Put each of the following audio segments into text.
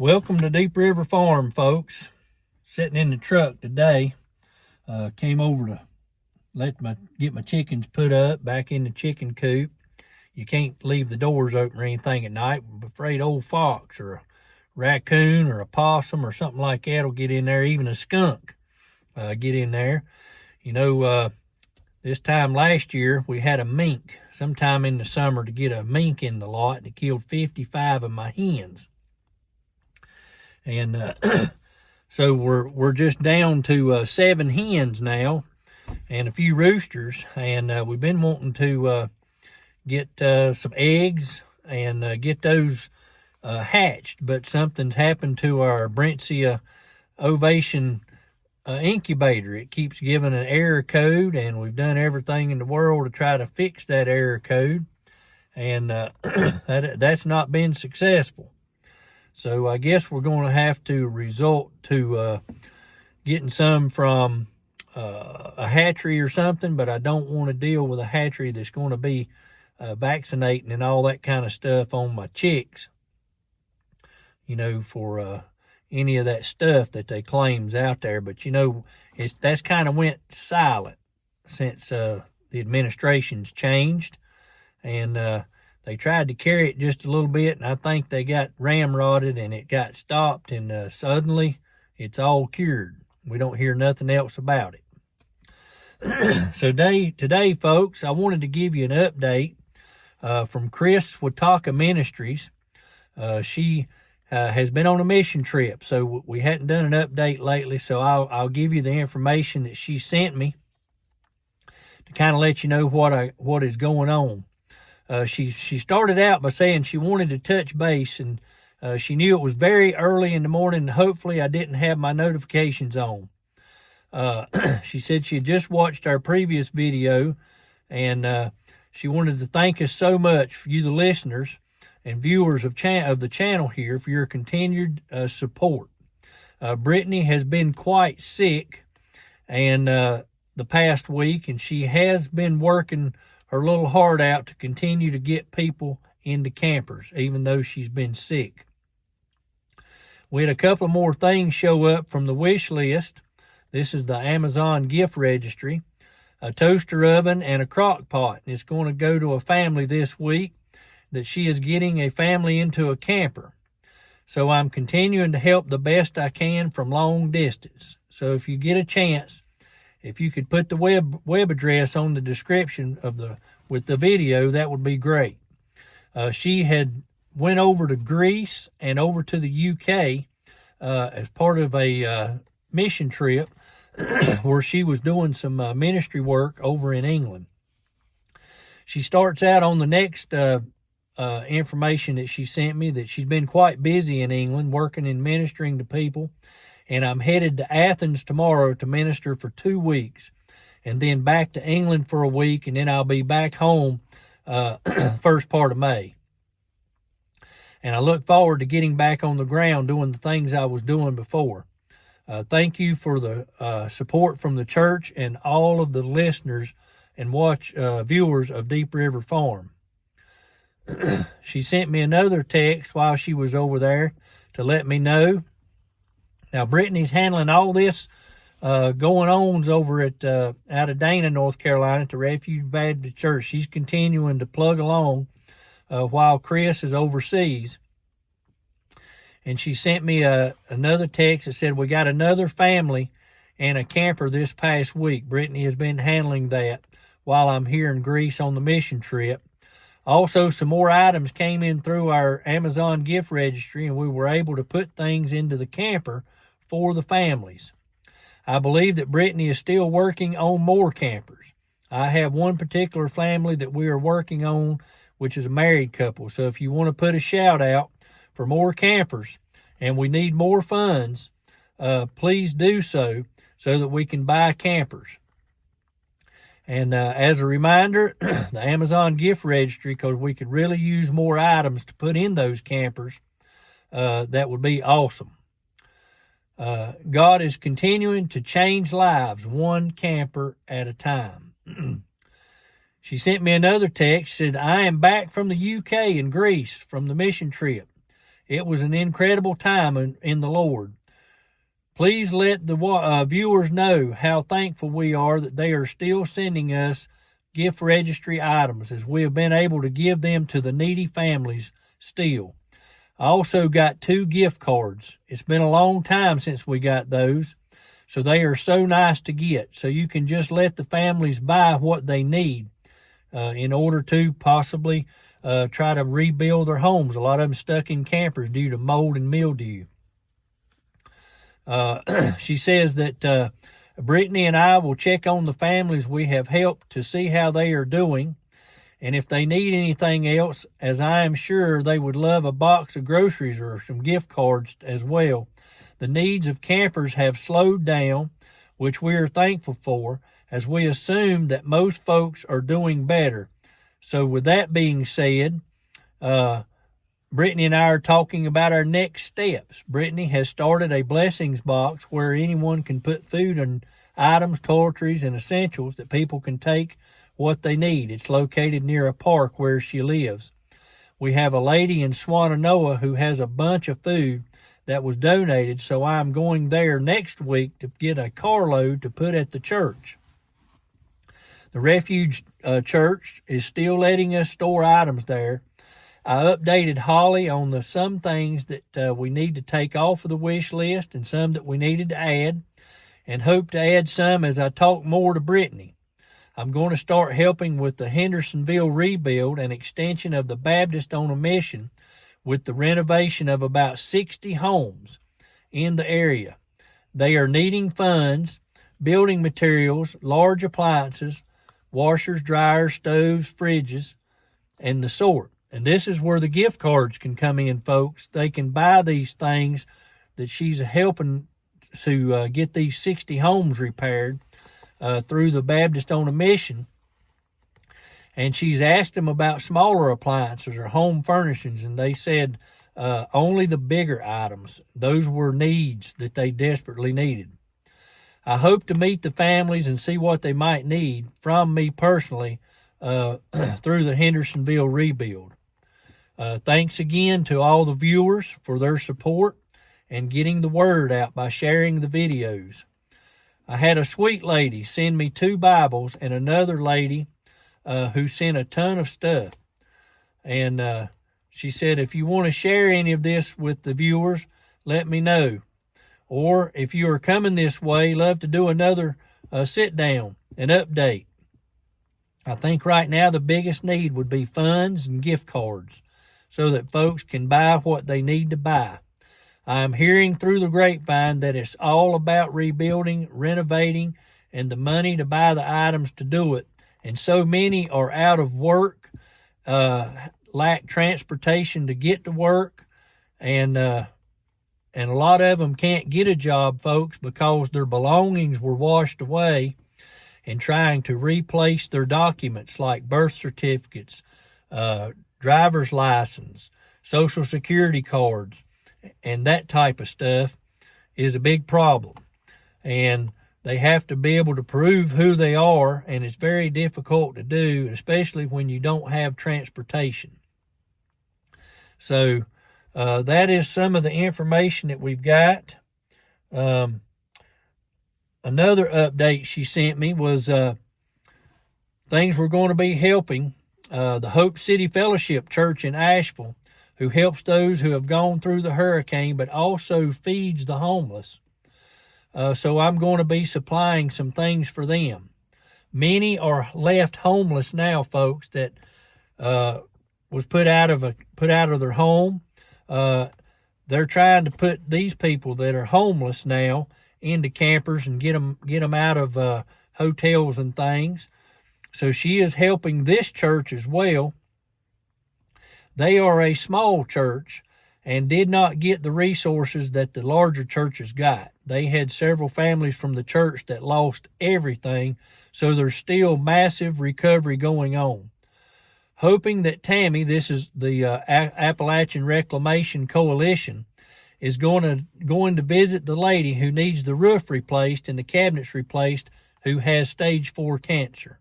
Welcome to Deep River Farm, folks. Sitting in the truck today. Came over to get my chickens put up back in the chicken coop. You can't leave the doors open or anything at night. I'm afraid old fox or a raccoon or a possum or something like that will get in there. Even a skunk get in there. You know, this time last year we had a mink sometime in the summer to get a mink in the lot that killed 55 of my hens. And so we're just down to 7 hens now and a few roosters, and we've been wanting to get some eggs and get those hatched, but something's happened to our Brentsia ovation incubator. It keeps giving an error code, and we've done everything in the world to try to fix that error code, and that's not been successful. So I guess we're going to have to resort to getting some from a hatchery or something, but I don't want to deal with a hatchery that's going to be vaccinating and all that kind of stuff on my chicks, you know, for any of that stuff that they claims out there. But, you know, that's kind of went silent since the administration's changed, and they tried to carry it just a little bit, and I think they got ramrodded and it got stopped, and suddenly it's all cured. We don't hear nothing else about it. So today, folks, I wanted to give you an update from Kris, Swiatocho Ministries. She has been on a mission trip, so we hadn't done an update lately, so I'll give you the information that she sent me to kind of let you know what is going on. She started out by saying she wanted to touch base, and she knew it was very early in the morning, and hopefully I didn't have my notifications on. She said she had just watched our previous video, and she wanted to thank us so much, for you the listeners and viewers of the channel here, for your continued support. Brittany has been quite sick and the past week, and she has been working her little heart out to continue to get people into campers, even though she's been sick. We had a couple of more things show up from the wish list. This is the Amazon gift registry, a toaster oven and a crock pot. It's going to go to a family this week that she is getting a family into a camper. So I'm continuing to help the best I can from long distance. So if you get a chance, if you could put the web address on the description with the video, that would be great. She had went over to Greece and over to the UK as part of a mission trip where she was doing some ministry work over in England. She starts out on the next information that she sent me that she's been quite busy in England working and ministering to people. And I'm headed to Athens tomorrow to minister for 2 weeks, and then back to England for a week, and then I'll be back home first part of May. And I look forward to getting back on the ground doing the things I was doing before. Thank you for the support from the church and all of the listeners and viewers of Deep River Farm. She sent me another text while she was over there to let me know. Now, Brittany's handling all this going-ons over at out of Dana, North Carolina, at the Refuge Baptist Church. She's continuing to plug along while Kris is overseas. And she sent me another text that said, we got another family and a camper this past week. Brittany has been handling that while I'm here in Greece on the mission trip. Also, some more items came in through our Amazon gift registry, and we were able to put things into the camper for the families. I believe that Brittany is still working on more campers. I have one particular family that we are working on, which is a married couple. So if you want to put a shout out for more campers and we need more funds, please do so that we can buy campers. And as a reminder, the Amazon gift registry, because we could really use more items to put in those campers, that would be awesome. God is continuing to change lives one camper at a time. She sent me another text, said, I am back from the UK and Greece from the mission trip. It was an incredible time in the Lord. Please let the viewers know how thankful we are that they are still sending us gift registry items, as we have been able to give them to the needy families still. I also got 2 gift cards. It's been a long time since we got those, so they are so nice to get. So you can just let the families buy what they need in order to possibly try to rebuild their homes. A lot of them stuck in campers due to mold and mildew. She says that Brittany and I will check on the families we have helped to see how they are doing, and if they need anything else, as I am sure they would love a box of groceries or some gift cards as well. The needs of campers have slowed down, which we are thankful for, as we assume that most folks are doing better. So with that being said, Brittany and I are talking about our next steps. Brittany has started a blessings box where anyone can put food and items, toiletries, and essentials that people can take what they need. It's located near a park where she lives. We have a lady in Swiatocho who has a bunch of food that was donated, so I'm going there next week to get a carload to put at the church. The Refuge Church is still letting us store items there. I updated Holly on some things that we need to take off of the wish list and some that we needed to add, and hope to add some as I talk more to Brittany. I'm going to start helping with the Hendersonville rebuild and extension of the Baptist on a Mission with the renovation of about 60 homes in the area. They are needing funds, building materials, large appliances, washers, dryers, stoves, fridges, and the sort. And this is where the gift cards can come in, folks. They can buy these things that she's helping to get these 60 homes repaired through the Baptist on a Mission. And she's asked them about smaller appliances or home furnishings, and they said only the bigger items. Those were needs that they desperately needed. I hope to meet the families and see what they might need from me personally through the Hendersonville rebuild. Thanks again to all the viewers for their support and getting the word out by sharing the videos. I had a sweet lady send me 2 Bibles and another lady who sent a ton of stuff. And she said, if you want to share any of this with the viewers, let me know. Or if you are coming this way, love to do another sit down and update. I think right now the biggest need would be funds and gift cards so that folks can buy what they need to buy. I am hearing through the grapevine that it's all about rebuilding, renovating, and the money to buy the items to do it. And so many are out of work, lack transportation to get to work, and a lot of them can't get a job, folks, because their belongings were washed away and trying to replace their documents like birth certificates, driver's license, social security cards, and that type of stuff is a big problem. And they have to be able to prove who they are, and it's very difficult to do, especially when you don't have transportation. So that is some of the information that we've got. Another update she sent me was things we're going to be helping the Hope City Fellowship Church in Asheville, who helps those who have gone through the hurricane, but also feeds the homeless. So I'm going to be supplying some things for them. Many are left homeless now, folks, that was put out of their home. They're trying to put these people that are homeless now into campers and get them out of hotels and things. So she is helping this church as well. They are a small church and did not get the resources that the larger churches got. They had several families from the church that lost everything, so there's still massive recovery going on. Hoping that Tammy, this is the Appalachian Reclamation Coalition, is going to visit the lady who needs the roof replaced and the cabinets replaced, who has stage 4 cancer.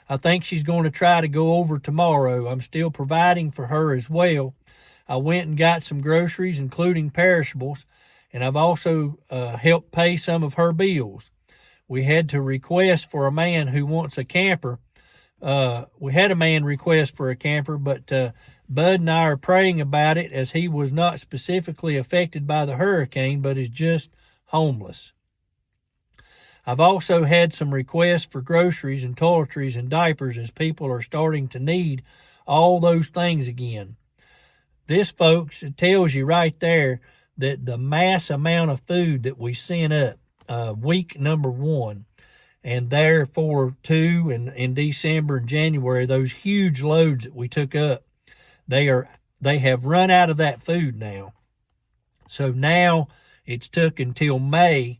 I think she's going to try to go over tomorrow. I'm still providing for her as well. I went and got some groceries, including perishables, and I've also helped pay some of her bills. We had to request for a man who wants a camper. We had a man request for a camper, but Bud and I are praying about it, as he was not specifically affected by the hurricane, but is just homeless. I've also had some requests for groceries and toiletries and diapers, as people are starting to need all those things again. This, folks, it tells you right there that the mass amount of food that we sent up week number 1, and therefore 2 in December and January, those huge loads that we took up, they have run out of that food now. So now it's took until May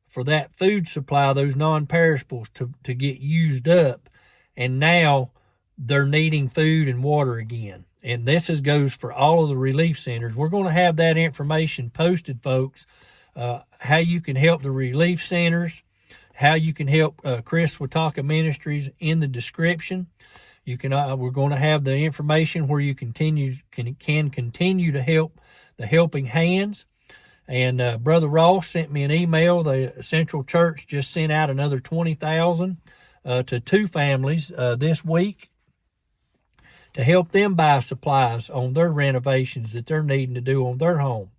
for that food supply, those non-perishables, to get used up, and now they're needing food and water again. And this goes for all of the relief centers. We're going to have that information posted, folks, how you can help the relief centers, how you can help Kris Swiatocho Ministries, in the description. You can. We're going to have the information where you can continue to help the Helping Hands. And Brother Ross sent me an email. The Central Church just sent out another $20,000 to 2 families this week to help them buy supplies on their renovations that they're needing to do on their home.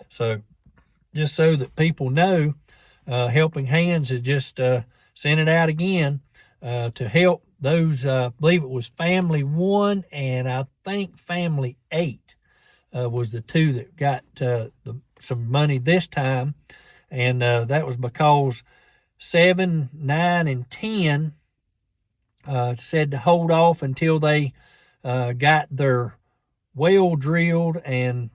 So just so that people know, Helping Hands has just sent it out again to help those, I believe it was Family 1 and I think Family 8 was the 2 that got some money this time. And that was because 7, 9, and 10 said to hold off until they got their well drilled and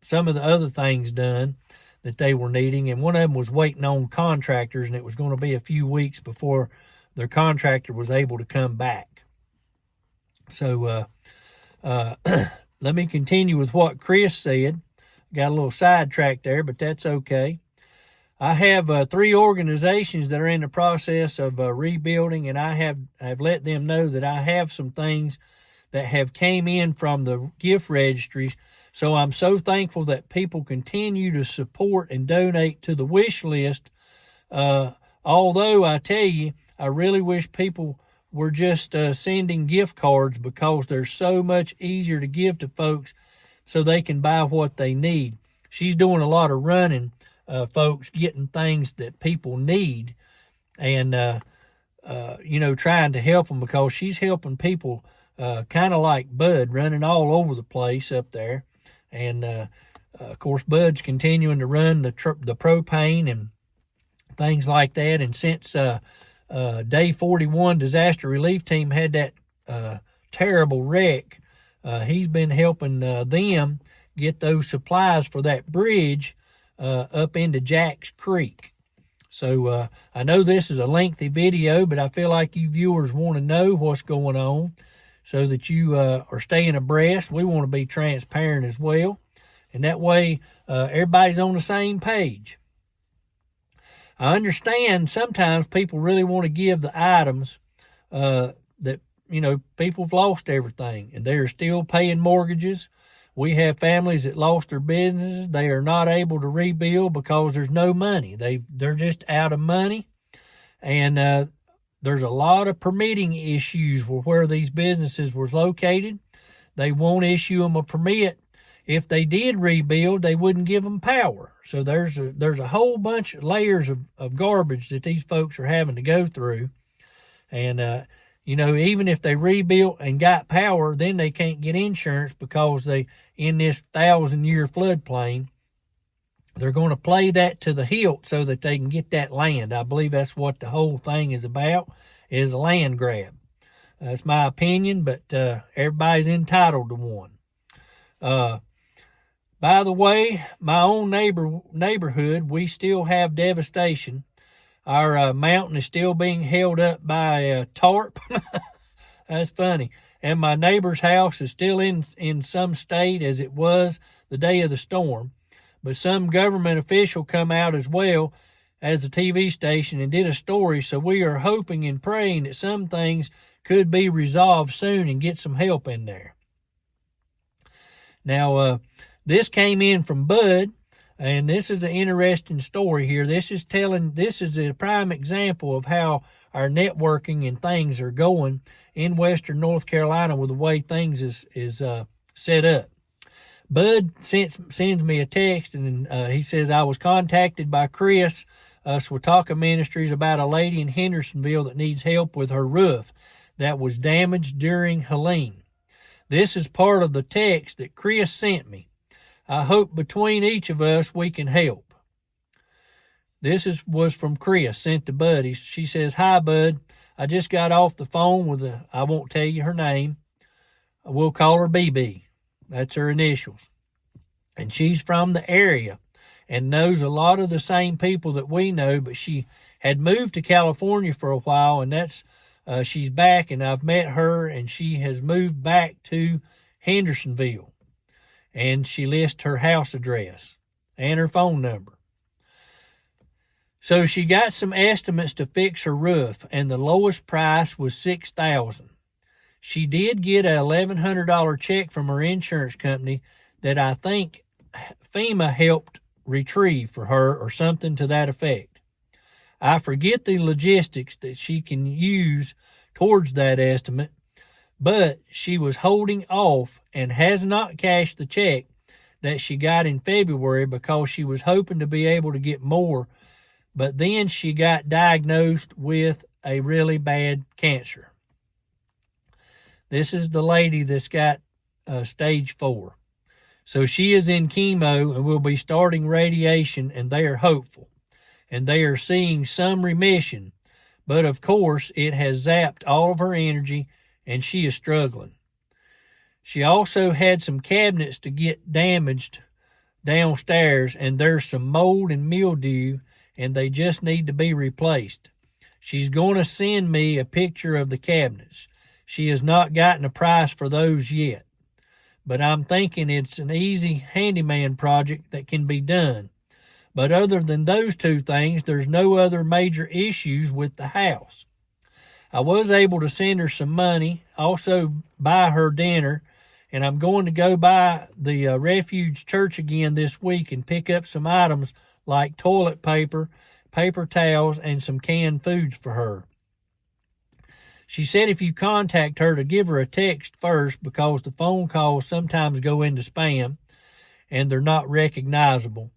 some of the other things done that they were needing. And one of them was waiting on contractors, and it was going to be a few weeks before their contractor was able to come back. So let me continue with what Kris said. Got a little sidetracked there, but that's okay. I have 3 organizations that are in the process of rebuilding, and I have let them know that I have some things that have came in from the gift registries. So I'm so thankful that people continue to support and donate to the wish list. Although I tell you, I really wish people were just sending gift cards, because they're so much easier to give to folks so they can buy what they need. She's doing a lot of running, folks, getting things that people need, and trying to help them, because she's helping people kind of like Bud, running all over the place up there. And of course, Bud's continuing to run the propane and things like that. And since Day 41 disaster relief team had that terrible wreck, he's been helping them get those supplies for that bridge up into Jack's Creek. So I know this is a lengthy video, but I feel like you viewers want to know what's going on so that you are staying abreast. We want to be transparent as well, and that way everybody's on the same page. I understand sometimes people really want to give the items that, people have lost everything, and they're still paying mortgages. We have families that lost their businesses. They are not able to rebuild because there's no money. They're just out of money. And there's a lot of permitting issues where these businesses were located. They won't issue them a permit. If they did rebuild, they wouldn't give them power. So there's a whole bunch of layers of garbage that these folks are having to go through. And, even if they rebuilt and got power, then they can't get insurance, because in this 1,000-year floodplain, they're going to play that to the hilt so that they can get that land. I believe that's what the whole thing is about, is a land grab. That's my opinion, but everybody's entitled to one. By the way, my own neighborhood, we still have devastation. Our mountain is still being held up by a tarp. That's funny. And my neighbor's house is still in some state as it was the day of the storm. But some government official come out as well as a TV station and did a story. So we are hoping and praying that some things could be resolved soon and get some help in there. Now, this came in from Bud, and this is an interesting story here. This is a prime example of how our networking and things are going in Western North Carolina with the way things is set up. Bud sends me a text, and he says, I was contacted by Kris, Swiatocho Ministries, about a lady in Hendersonville that needs help with her roof that was damaged during Helene. This is part of the text that Kris sent me. I hope between each of us we can help. This was from Kris, sent to Bud. She says, hi, Bud. I just got off the phone with I won't tell you her name. We'll call her BB. That's her initials. And she's from the area and knows a lot of the same people that we know, but she had moved to California for a while, and she's back, and I've met her, and she has moved back to Hendersonville. And she lists her house address and her phone number. So she got some estimates to fix her roof, and the lowest price was $6,000. She did get a $1,100 check from her insurance company that I think FEMA helped retrieve for her, or something to that effect. I forget the logistics that she can use towards that estimate, but she was holding off and has not cashed the check that she got in February because she was hoping to be able to get more, but then she got diagnosed with a really bad cancer. This is the lady that's got stage 4. So she is in chemo and will be starting radiation, and they are hopeful. And they are seeing some remission, but of course it has zapped all of her energy, and she is struggling. She also had some cabinets to get damaged downstairs, and there's some mold and mildew, and they just need to be replaced. She's going to send me a picture of the cabinets. She has not gotten a price for those yet, but I'm thinking it's an easy handyman project that can be done. But other than those two things, there's no other major issues with the house. I was able to send her some money, also buy her dinner, and I'm going to go by the Refuge Church again this week and pick up some items like toilet paper, paper towels, and some canned foods for her. She said if you contact her to give her a text first, because the phone calls sometimes go into spam and they're not recognizable.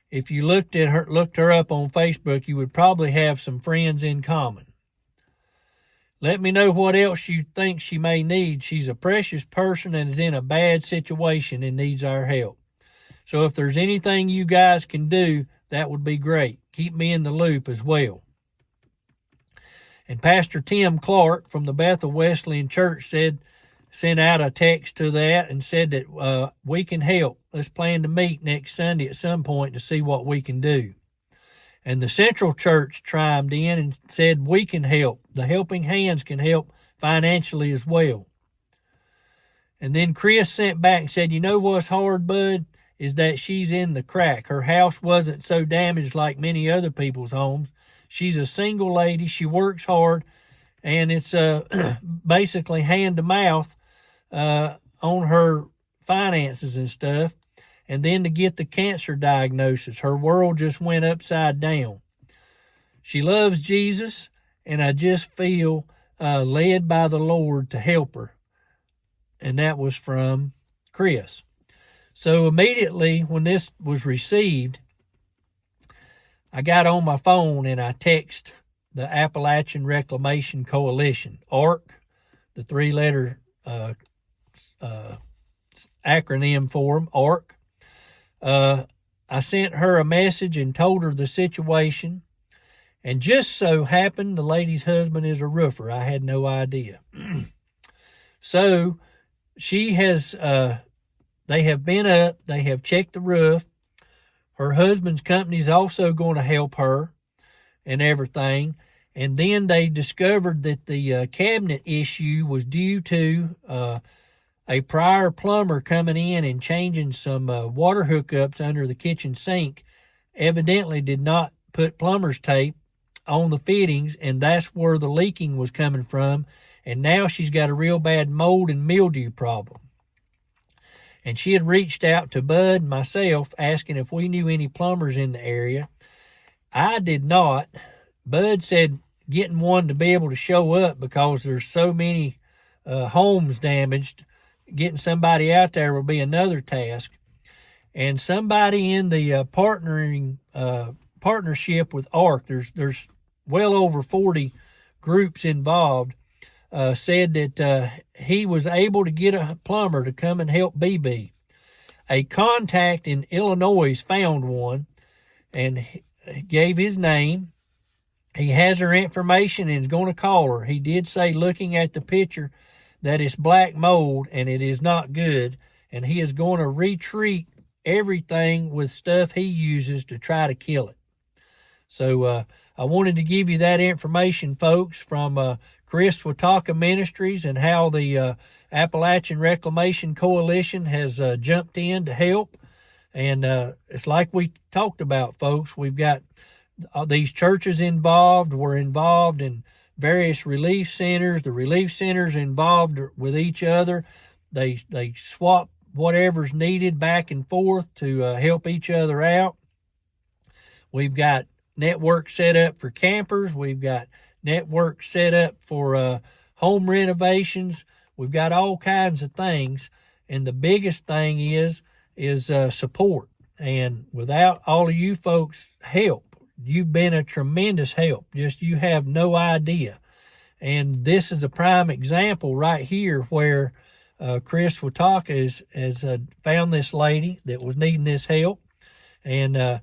If you looked her up on Facebook, you would probably have some friends in common. Let me know what else you think she may need. She's a precious person and is in a bad situation and needs our help. So if there's anything you guys can do, that would be great. Keep me in the loop as well. And Pastor Tim Clark from the Bethel Wesleyan Church sent out a text to that and said that we can help. Let's plan to meet next Sunday at some point to see what we can do. And the Central Church chimed in and said we can help. The helping hands can help financially as well. And then Kris sent back and said, you know what's hard, Bud, is that she's in the crack. Her house wasn't so damaged like many other people's homes. She's a single lady. She works hard, and it's basically hand to mouth on her finances and stuff. And then to get the cancer diagnosis, her world just went upside down. She loves Jesus, and I just feel led by the Lord to help her. And that was from Kris. So immediately when this was received, I got on my phone and I text the Appalachian Reclamation Coalition, ARK, the 3-letter acronym for them, ARK. I sent her a message and told her the situation, and just so happened the lady's husband is a roofer. I had no idea. So she has, they have been up, they have checked the roof. Her husband's company is also going to help her and everything. And then they discovered that the cabinet issue was due to a prior plumber coming in and changing some water hookups under the kitchen sink. Evidently did not put plumber's tape on the fittings, and that's where the leaking was coming from. And now she's got a real bad mold and mildew problem. and she had reached out to Bud and myself asking if we knew any plumbers in the area. I did not. Bud said getting one to be able to show up because there's so many homes damaged, getting somebody out there will be another task. And somebody in the partnership with ARK, there's well over 40 groups involved, said that he was able to get a plumber to come and help BB. A contact in Illinois found one and gave his name. He has her information and is going to call her. He did say, looking at the picture, that it's black mold and it is not good, and he is going to retreat everything with stuff he uses to try to kill it. So I wanted to give you that information, folks, from Kris Swiatocho Ministries, and how the Appalachian Reclamation Coalition has jumped in to help. And it's like we talked about, folks. We've got these churches involved. We're involved in various relief centers. The relief centers involved with each other. They swap whatever's needed back and forth to help each other out. We've got network set up for campers. We've got network set up for home renovations. We've got all kinds of things. And the biggest thing is support. And without all of you folks' help, you've been a tremendous help. Just you have no idea. And this is a prime example right here where Kris Swiatocho has found this lady that was needing this help. And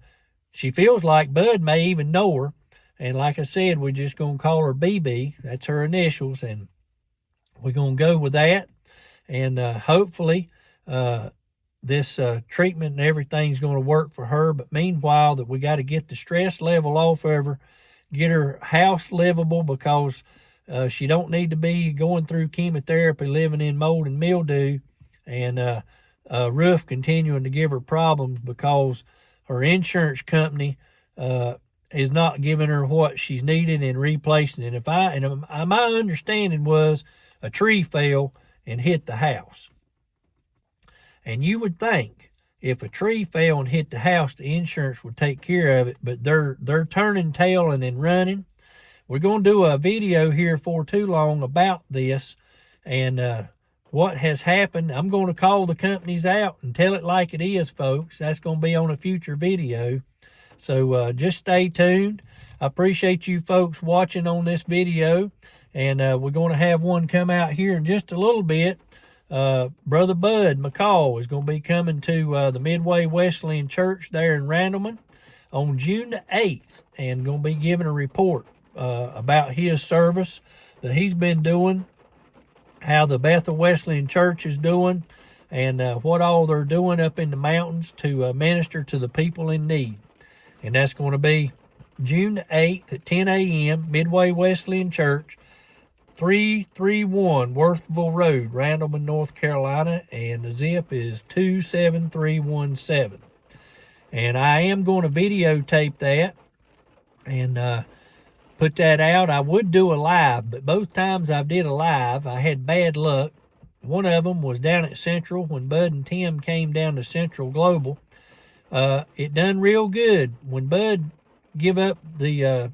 she feels like Bud may even know her. And like I said, we're just going to call her BB. That's her initials. And we're going to go with that. And hopefully this treatment and everything's going to work for her. But meanwhile, that we got to get the stress level off of her, get her house livable, because she don't need to be going through chemotherapy, living in mold and mildew, and a roof continuing to give her problems because her insurance company is not giving her what she's needing and replacing it. My understanding was a tree fell and hit the house. And you would think if a tree fell and hit the house, the insurance would take care of it, but they're turning tail and then running. We're going to do a video here for too long about this and what has happened. I'm going to call the companies out and tell it like it is, folks. That's going to be on a future video. So just stay tuned. I appreciate you folks watching on this video. And we're going to have one come out here in just a little bit. Brother Bud McCall is going to be coming to the Midway Wesleyan Church there in Randleman on June the 8th and going to be giving a report about his service that he's been doing, how the Bethel Wesleyan Church is doing, and what all they're doing up in the mountains to minister to the people in need. And that's going to be June the 8th at 10 a.m., Midway Wesleyan Church, 331 Worthville Rd, Randleman, North Carolina, and the zip is 27317. And I am going to videotape that and put that out. I would do a live, but both times I did a live, I had bad luck. One of them was down at Central when Bud and Tim came down to Central Global. It done real good. When Bud give up the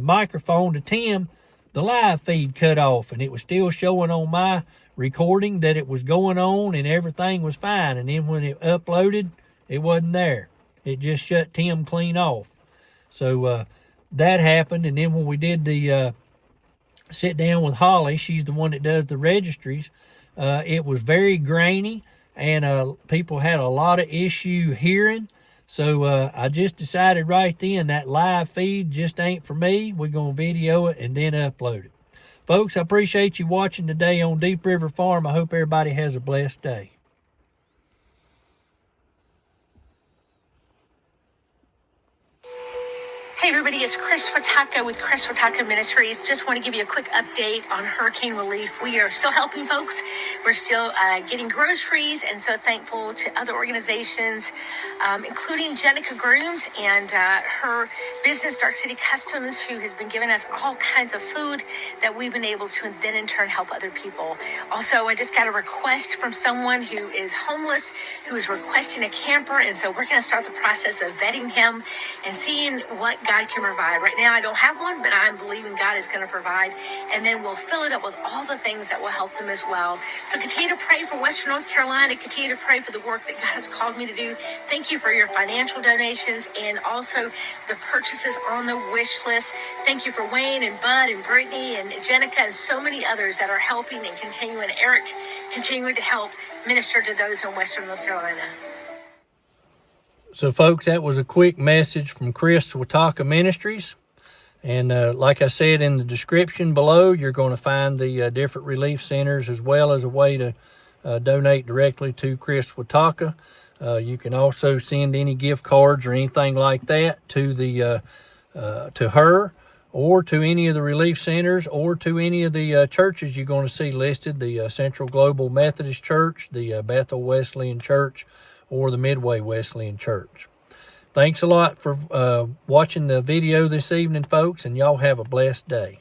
microphone to Tim, the live feed cut off, and it was still showing on my recording that it was going on and everything was fine. And then when it uploaded, it wasn't there. It just shut Tim clean off. So that happened. And then when we did the sit down with Holly, she's the one that does the registries, it was very grainy, and people had a lot of issue hearing. So I just decided right then that live feed just ain't for me. We're going to video it and then upload it. Folks, I appreciate you watching today on Deep River Farm. I hope everybody has a blessed day. Hey Hey everybody, it's Kris Swiatocho with Kris Swiatocho Ministries. Just want to give you a quick update on hurricane relief. We are still helping folks. We're still getting groceries, and so thankful to other organizations, including Jenica Grooms and her business, Dark City Customs, who has been giving us all kinds of food that we've been able to then in turn help other people. Also, I just got a request from someone who is homeless, who is requesting a camper, and so we're going to start the process of vetting him and seeing what God can provide. Right now I don't have one, but I'm believing God is going to provide, and then we'll fill it up with all the things that will help them as well. So continue to pray for Western North Carolina, continue to pray for the work that God has called me to do. Thank you for your financial donations and also the purchases on the wish list. Thank you for Wayne and Bud and Brittany and Jenica and so many others that are helping and continuing. Eric continuing to help minister to those in Western North Carolina. So, folks, that was a quick message from Kris Swiatocho Ministries. And like I said in the description below, you're going to find the different relief centers as well as a way to donate directly to Kris Swiatocho. You can also send any gift cards or anything like that to the to her or to any of the relief centers or to any of the churches you're going to see listed, the Central Global Methodist Church, the Bethel Wesleyan Church, or the Midway Wesleyan Church. Thanks a lot for watching the video this evening, folks, and y'all have a blessed day.